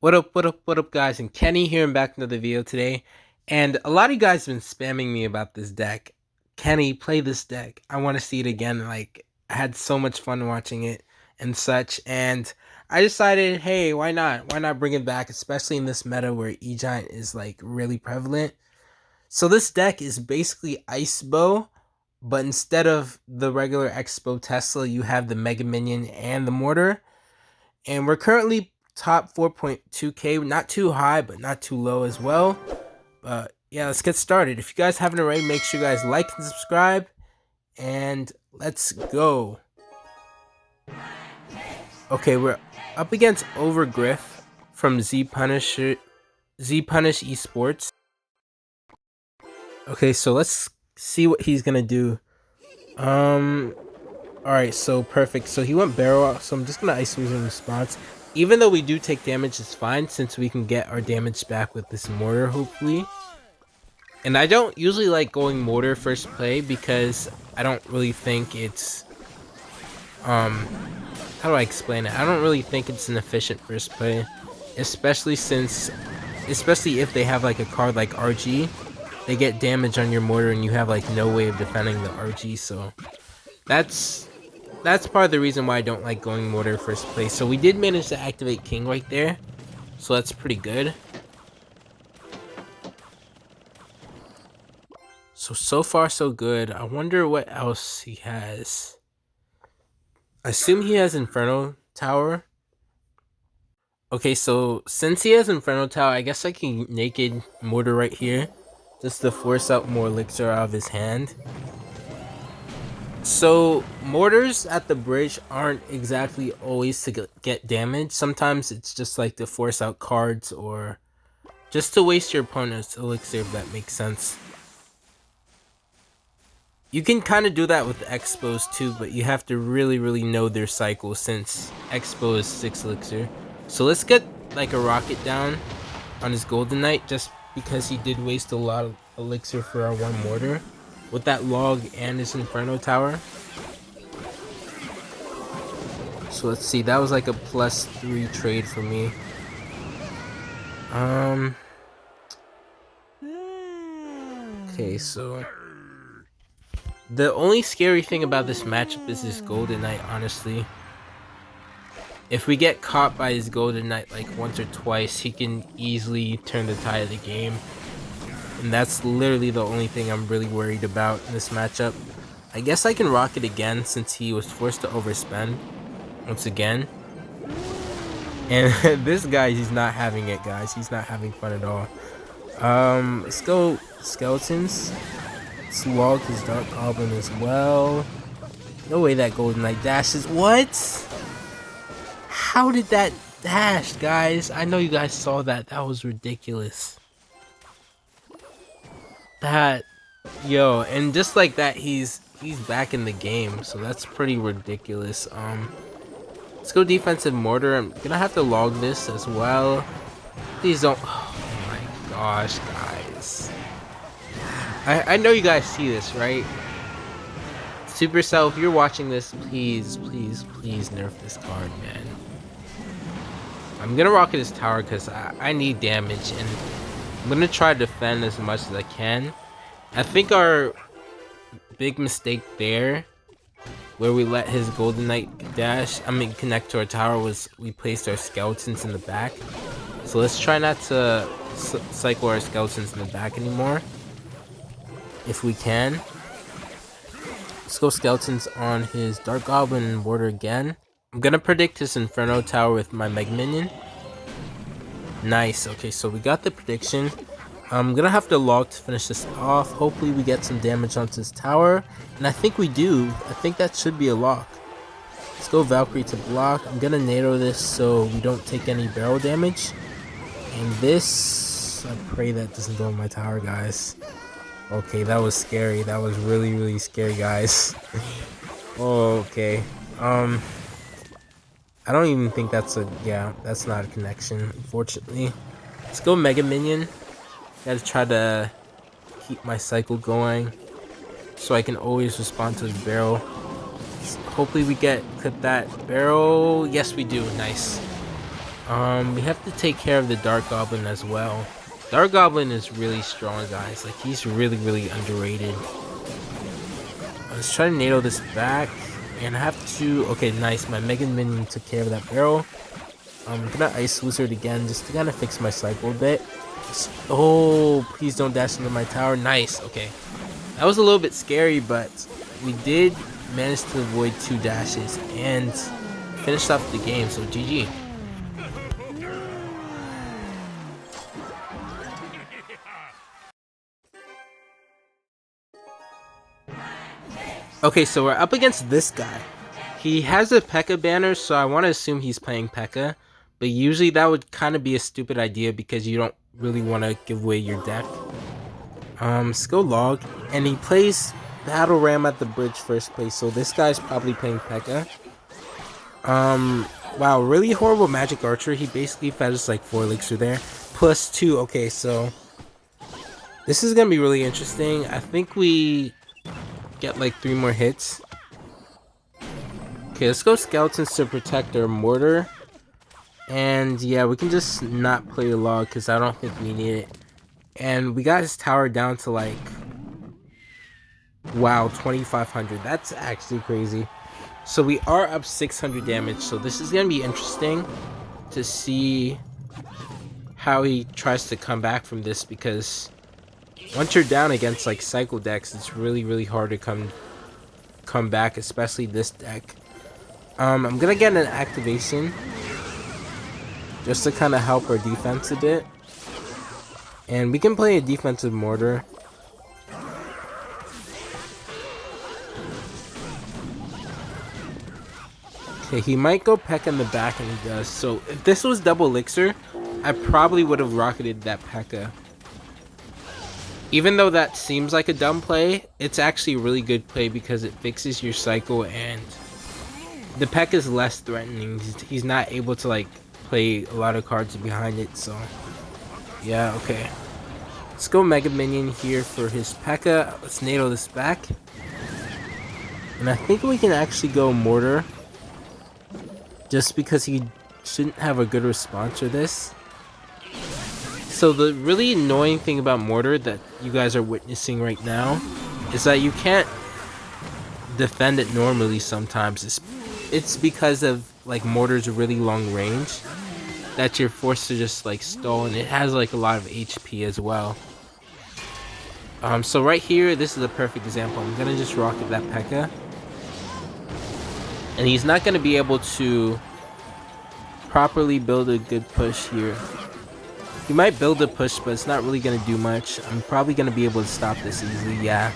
What up, guys? And Kenny here, and back with another video today. And a lot of you guys have been spamming me about this deck. Kenny, play this deck. I want to see it again. Like, I had so much fun watching it and such. And I decided, hey, why not? Why not bring it back, especially in this meta where E-Giant is like really prevalent. So this deck is basically Ice Bow, but instead of the regular X-Bow Tesla, you have the Mega Minion and the Mortar. And we're currently top 4.2k, not too high but not too low as well. But yeah, let's get started. If you guys haven't already, make sure you guys like and subscribe, and let's go. Okay, we're up against Overgriff from Z-Punish Esports. Okay, so let's see what he's gonna do. Alright, so perfect. So he went barrel, so I'm just gonna ice in response. Even though we do take damage, it's fine since we can get our damage back with this mortar, hopefully. And I don't usually like going mortar first play because I don't really think it's how do I explain it? I don't really think it's an efficient first play, especially if they have like a card like RG. They get damage on your mortar and you have like no way of defending the RG, so that's part of the reason why I don't like going mortar first place. So we did manage to activate King right there, so that's pretty good. So far so good. I wonder what else he has. I assume he has Inferno Tower. Okay, so since he has Inferno Tower, I guess I can naked mortar right here just to force out more elixir out of his hand. So mortars at the bridge aren't exactly always to get damage. Sometimes it's just like to force out cards or just to waste your opponent's elixir, if that makes sense. You can kind of do that with Expos too, but you have to really know their cycle since Expo is 6 elixir. So let's get like a rocket down on his Golden Knight just because he did waste a lot of elixir for our one mortar with that log and his Inferno Tower. So let's see, that was like a +3 trade for me. Okay, so the only scary thing about this matchup is his Golden Knight, honestly. If we get caught by his Golden Knight like once or twice, he can easily turn the tide of the game. And that's literally the only thing I'm really worried about in this matchup. I guess I can rock it again since he was forced to overspend once again. And this guy, he's not having it, guys. He's not having fun at all. Let's go Skeletons. Let's log his Dark Goblin as well. No way that Golden Knight dashes. What? How did that dash, guys? I know you guys saw that. That was ridiculous. And just like that, he's back in the game, so that's pretty ridiculous. Let's go defensive mortar. I'm gonna have to log this as well. Please don't. Oh my gosh, guys. I know you guys see this, right? Supercell, if you're watching this, please nerf this card, man. I'm gonna rocket his tower because I need damage, and I'm gonna try to defend as much as I can. I think our big mistake there, where we let his Golden Knight connect to our tower, was we placed our Skeletons in the back. So let's try not to cycle our Skeletons in the back anymore, if we can. Let's go Skeletons on his Dark Goblin and Mortar again. I'm gonna predict his Inferno Tower with my Mega Minion. Nice. Okay, so we got the prediction. I'm gonna have to log to finish this off. Hopefully we get some damage onto his tower, and I think we do. I think that should be a lock. Let's go Valkyrie to block. I'm gonna NATO this so we don't take any barrel damage. And this, I pray that doesn't go on my tower, guys. Okay, that was scary. That was really scary, guys. Oh, okay. I don't even think that's that's not a connection, unfortunately. Let's go Mega Minion. Gotta try to keep my cycle going so I can always respond to his barrel. Hopefully we clip that barrel. Yes, we do. Nice. We have to take care of the Dark Goblin as well. Dark Goblin is really strong, guys. Like, he's really, really underrated. Let's try to NATO this back. And I have to... Okay, nice. My Mega Minion took care of that barrel. I'm gonna Ice Wizard again just to kind of fix my cycle a bit. Oh, please don't dash into my tower. Nice. Okay. That was a little bit scary, but we did manage to avoid 2 dashes and finish off the game. So, GG. Okay, so we're up against this guy. He has a Pekka banner, so I want to assume he's playing Pekka. But usually that would kind of be a stupid idea because you don't really want to give away your deck. Let's go log. And he plays Battle Ram at the bridge first place, so this guy's probably playing Pekka. Wow, really horrible Magic Archer. He basically fed us like 4 elixir there. Plus 2, okay, so... This is going to be really interesting. I think we get like 3 more hits. Okay, let's go Skeletons to protect our Mortar. And yeah, we can just not play the log because I don't think we need it. And we got his tower down to like... Wow, 2,500. That's actually crazy. So we are up 600 damage. So this is going to be interesting to see how he tries to come back from this. Because once you're down against like cycle decks, it's really, really hard to come back. Especially this deck. I'm going to get an activation. Just to kind of help our defense a bit. And we can play a defensive Mortar. Okay, he might go Pekka in the back, and he does. So, if this was double elixir, I probably would have rocketed that Pekka. Even though that seems like a dumb play, it's actually a really good play because it fixes your cycle, and the Pekka is less threatening. He's not able to, like, play a lot of cards behind it, so... Yeah, okay. Let's go Mega Minion here for his Pekka. Let's NATO this back. And I think we can actually go Mortar. Just because he shouldn't have a good response for this. So the really annoying thing about Mortar that you guys are witnessing right now is that you can't defend it normally sometimes. It's because of like Mortar's really long range that you're forced to just like stall, and it has like a lot of HP as well. So right here, this is a perfect example. I'm gonna just rocket that Pekka. And he's not going to be able to properly build a good push here. He might build a push, but it's not really going to do much. I'm probably going to be able to stop this easily, yeah.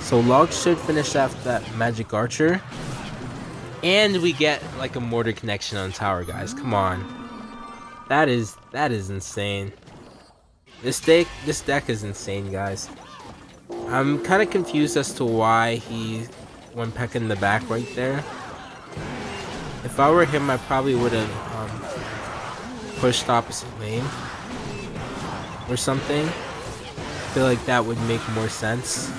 So Log should finish off that Magic Archer. And we get like a Mortar connection on tower, guys. Come on. That is insane. This deck is insane, guys. I'm kind of confused as to why he went Pekka in the back right there. If I were him, I probably would have pushed opposite lane or something. I feel like that would make more sense.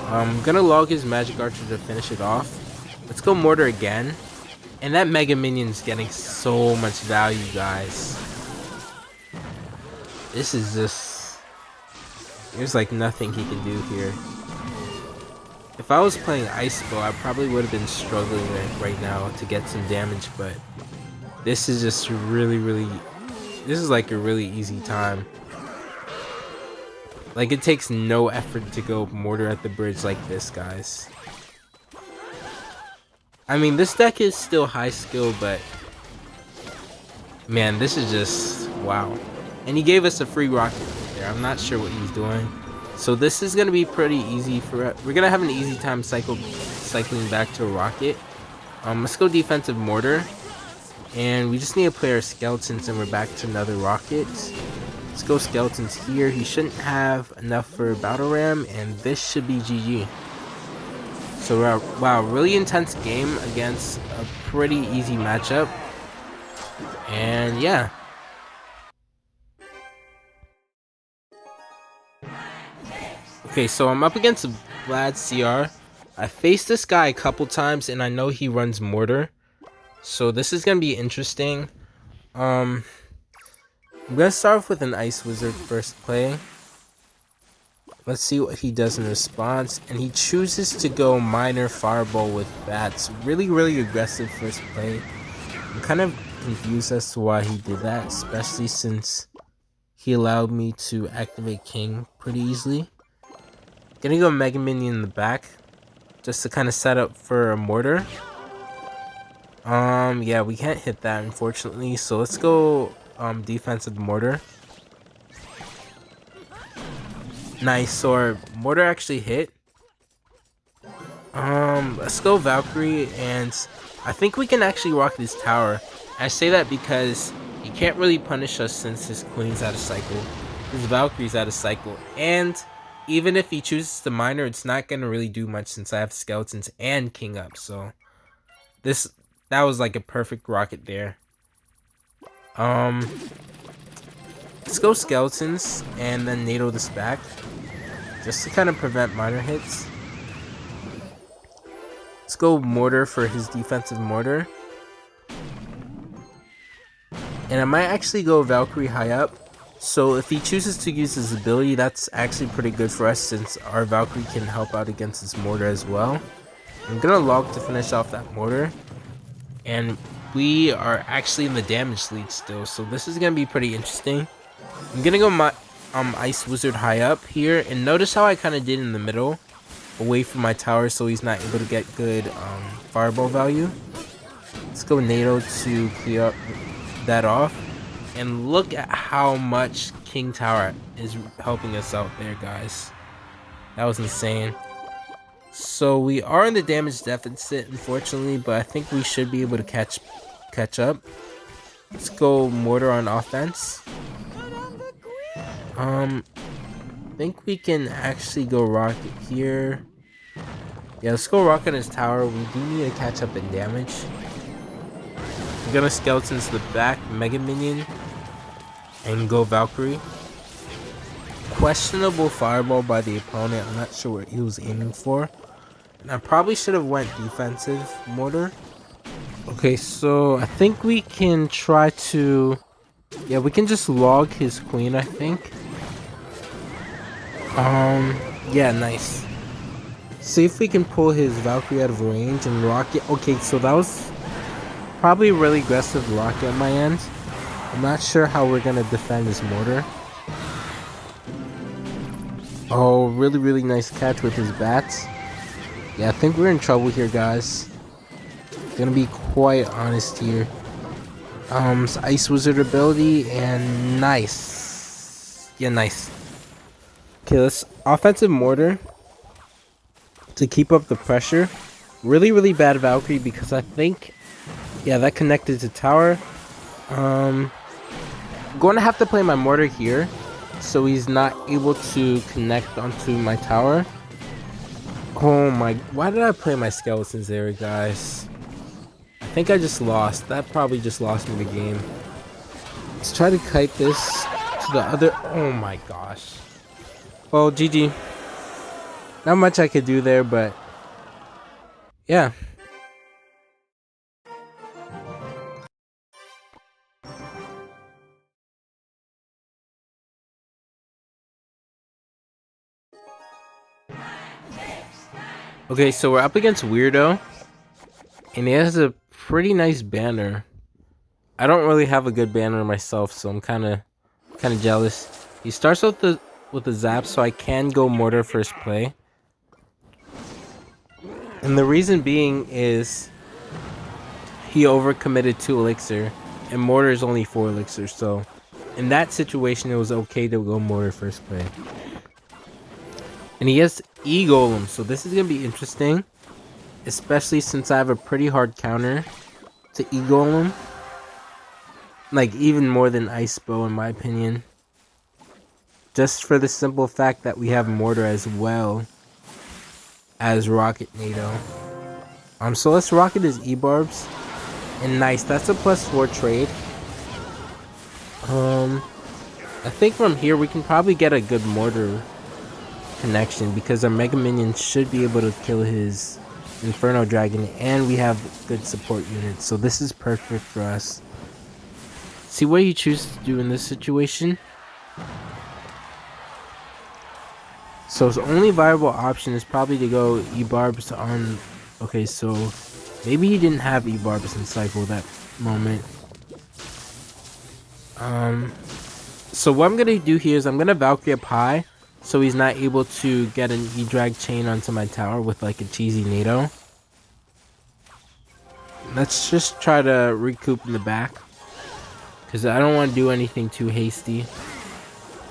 I'm gonna log his Magic Archer to finish it off. Let's go Mortar again. And that Mega Minion's getting so much value, guys. This is just... There's like nothing he can do here. If I was playing Ice Bow, I probably would have been struggling right now to get some damage, but this is just really, this is like a really easy time. Like, it takes no effort to go Mortar at the bridge like this, guys. I mean, this deck is still high skill, but man, this is just wow. And he gave us a free rocket right there. I'm not sure what he's doing. So this is going to be pretty easy for... We're going to have an easy time cycling back to a rocket. Let's go defensive Mortar. And we just need to play our Skeletons and we're back to another rocket. Let's go Skeletons here. He shouldn't have enough for Battle Ram, and this should be GG. So wow, really intense game against a pretty easy matchup. And yeah. Okay, so I'm up against Vlad CR. I faced this guy a couple times and I know he runs Mortar. So this is going to be interesting. I'm gonna start off with an Ice Wizard first play. Let's see what he does in response. And he chooses to go Minor Fireball with Bats. Really, really aggressive first play. I'm kind of confused as to why he did that, especially since he allowed me to activate King pretty easily. Gonna go Mega Minion in the back, just to kind of set up for a Mortar. Yeah, we can't hit that unfortunately, so let's go defensive Mortar. Nice, so our Mortar actually hit. Let's go Valkyrie, and I think we can actually rock this tower. I say that because he can't really punish us since his Queen's out of cycle, his Valkyrie's out of cycle, and even if he chooses to Minor, it's not gonna really do much since I have Skeletons and King up, so that was like a perfect rocket there. Let's go Skeletons and then NATO this back, just to kind of prevent minor hits. Let's go Mortar for his defensive Mortar. And I might actually go Valkyrie high up. So if he chooses to use his ability, that's actually pretty good for us since our Valkyrie can help out against his Mortar as well. I'm gonna log to finish off that Mortar. And we are actually in the damage lead still, so this is gonna be pretty interesting. I'm gonna go my Ice Wizard high up here, and notice how I kind of did in the middle, away from my tower, so he's not able to get good fireball value. Let's go NATO to clear up that off, and look at how much King Tower is helping us out there, guys. That was insane. So we are in the damage deficit, unfortunately, but I think we should be able to catch up. Let's go Mortar on offense. I think we can actually go Rocket here. Yeah, let's go Rocket on his tower. We do need to catch up in damage. I'm gonna Skeletons to the back, Mega Minion, and go Valkyrie. Questionable fireball by the opponent. I'm not sure what he was aiming for. And I probably should have went defensive Mortar. Okay, so I think we can try to... Yeah, we can just log his Queen, I think. Yeah, nice. See if we can pull his Valkyrie out of range and rocket. Okay, so that was probably a really aggressive rocket on my end. I'm not sure how we're gonna defend this Mortar. Oh, really, really nice catch with his bats. Yeah, I think we're in trouble here, guys. Gonna be quite honest here. Ice Wizard ability, and nice. Yeah, nice. Okay, let's offensive Mortar to keep up the pressure. Really, really bad Valkyrie because I think, yeah, that connected to tower. I'm going to have to play my Mortar here so he's not able to connect onto my tower. Oh my, why did I play my Skeletons there, guys? I think I just lost. That probably just lost me the game. Let's try to kite this to the other. Oh my gosh. Well, GG. Not much I could do there, but yeah. Okay, so we're up against Weirdo, and he has a pretty nice banner. I don't really have a good banner myself, so I'm kind of jealous. He starts with the zap, so I can go Mortar first play. And the reason being is he overcommitted 2 elixir, and Mortar is only 4 elixir, so in that situation it was okay to go Mortar first play. And he has Egolem, so this is going to be interesting, especially since I have a pretty hard counter to Egolem. Like, even more than Ice Bow, in my opinion. Just for the simple fact that we have Mortar as well as Rocket NATO. So let's Rocket his E-Barbs. And nice, that's a +4 trade. I think from here we can probably get a good Mortar connection because our Mega Minion should be able to kill his Inferno Dragon, and we have good support units, so this is perfect for us. See what he chooses to do in this situation. So his only viable option is probably to go E-Barbs on... Okay, so maybe he didn't have E-Barbs in cycle that moment. So what I'm gonna do here is I'm gonna Valkyrie up high, so he's not able to get an E-Drag chain onto my tower with like a cheesy NATO. Let's just try to recoup in the back, because I don't want to do anything too hasty.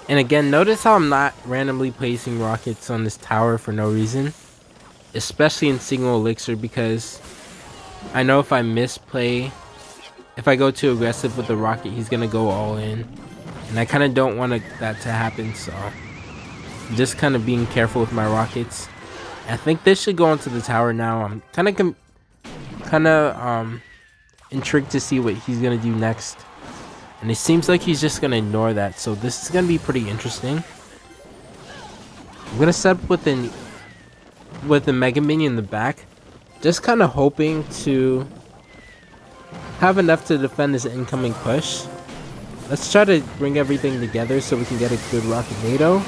And again, notice how I'm not randomly placing rockets on this tower for no reason, especially in single elixir, because I know if I misplay, if I go too aggressive with the rocket, he's gonna go all in, and I kind of don't want that to happen. So I'm just kind of being careful with my rockets. I think this should go onto the tower now. I'm kind of intrigued to see what he's gonna do next, and it seems like he's just gonna ignore that. So this is gonna be pretty interesting. I'm gonna set up with a Mega Minion in the back, just kind of hoping to have enough to defend this incoming push. Let's try to bring everything together so we can get a good rocket NATO.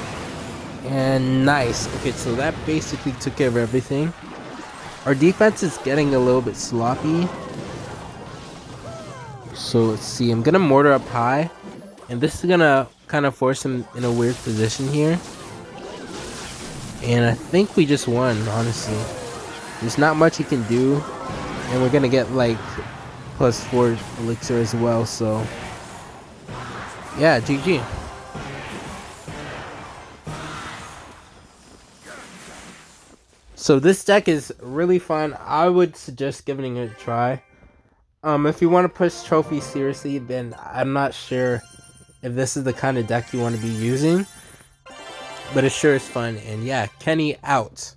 And nice. Okay, so that basically took care of everything. Our defense is getting a little bit sloppy. So let's see. I'm gonna mortar up high, and this is gonna kind of force him in a weird position here. And I think we just won, honestly. There's not much he can do, and we're gonna get like +4 elixir as well, so yeah, GG. So this deck is really fun. I would suggest giving it a try. If you want to push trophies seriously, then I'm not sure if this is the kind of deck you want to be using, but it sure is fun. And yeah, Kenny out.